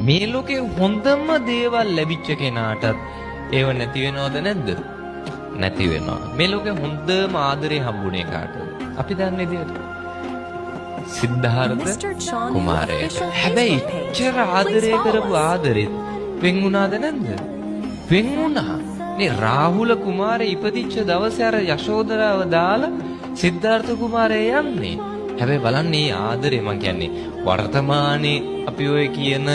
මේ ලෝකේ හොඳම දේවල් ලැබිච්ච කෙනාටත් ඒව නැති වෙනවද නැද්ද? නැති වෙනවා. මේ ලෝකේ හොඳම ආදරේ හම්බුනේ කාටද? අපි දන්නේ විදියට සිද්ධාර්ථ කුමාරයාට. හැබැයි ඉච්ඡර ආදරය කරපු ආදරෙත් වෙන් වුණාද නැද්ද? වෙන් වුණා. මේ රාහුල කුමාරයා ඉපදිච්ච දවසේ අර යශෝදරාව දාලා සිද්ධාර්ථ කුමාරයා යන්නේ. හැබැයි බලන්න මේ ආදරේ මං කියන්නේ වර්තමානයේ අපි ඔය කියන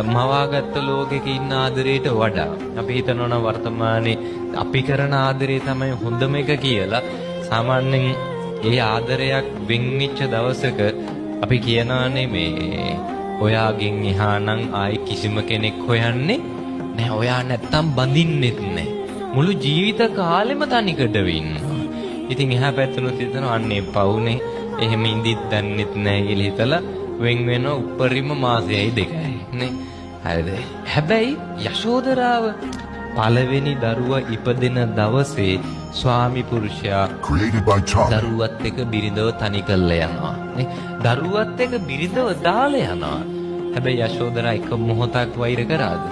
මවාගත්ත ලෝකෙක ඉන්න ආදරයට වඩා අපි හිතනවා නම් වර්තමානයේ අපි කරන ආදරේ තමයි හොඳම එක කියලා. සාමාන්‍යයෙන් ඒ ආදරයක් වෙන්නිච්ච දවසක අපි කියනවානේ මේ ඔයාගෙන් එහා නම් ආයි කිසිම කෙනෙක් හොයන්නේ නෑ. ඔයා නැත්තම් බඳින්නෙත් නෑ. මුළු ජීවිත කාලෙම තනිකඩ වෙන්නවා. ඉතින් එහා පැත්තනොත් හිතනවා අන්නේ පවුනේ එහෙම ඉඳිත් දන්නෙත් නෑ කියලා හිතලා වෙන් වෙන උපරිම මාසයයි දෙකයි නේ. හරිද? හැබැයි යශෝදරාව පළවෙනි දරුවා ඉපදෙන දවසේ ස්වාමි පුරුෂයා දරුවත් එක්ක බිරිඳව තනි කරලා යනවා නේ. දරුවත් එක්ක බිරිඳව දාලා යනවා. හැබැයි යශෝදරා එක මොහොතක් වෛර කරාද?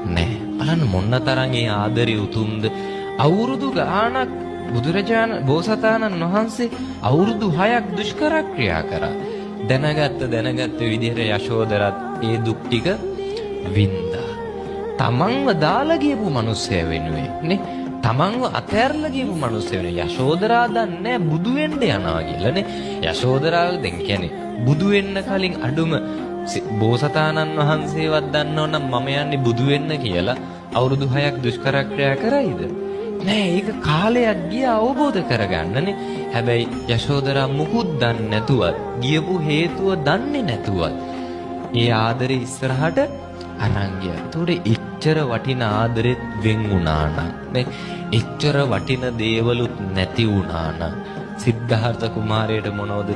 නෑ. බලන්න මොන්න තරම් ඒ ආදරය උතුම්ද. අවුරුදු ගාණක් බුදුරජාණන් බෝසතාණන් වහන්සේ අවුරුදු 6ක් දුෂ්කර ක්‍රියා කරා. දැනගත්ත විදිහට යශෝදරත් ඒ දුක් ටික වින්දා. තමන්ව දාලා ගියපු මිනිස්සයා වෙනුවෙන් නේ. තමන්ව අතහැරලා ගියපු මිනිස්සයා වෙනුවෙන් යශෝදරා දන්නේ බුදු වෙන්න යනවා කියලා නේ. යශෝදරාව දැන් කියන්නේ බුදු වෙන්න කලින් අඩුම බෝසතාණන් වහන්සේවත් දන්නවනම් මම යන්නේ බුදු වෙන්න කියලා අවුරුදු 6ක් දුෂ්කර ක්‍රියා කරයිද? නෑ. ඒක කාලයක් ගියා අවබෝධ කරගන්නනේ. හැබැයි යශෝදරා මුකුත් දන්නේ නැතුවත් ගියපු හේතුව දන්නේ නැතුවත් ඒ ආදරේ ඉස්සරහට අරන් ගියා. ඒතකොට එච්චර වටින ආදරෙත් වෙන් වුණා නම් නේ. එච්චර වටින දේවලුත් නැති වුණා නම් සිද්ධාර්ථ කුමාරයාට මොනවද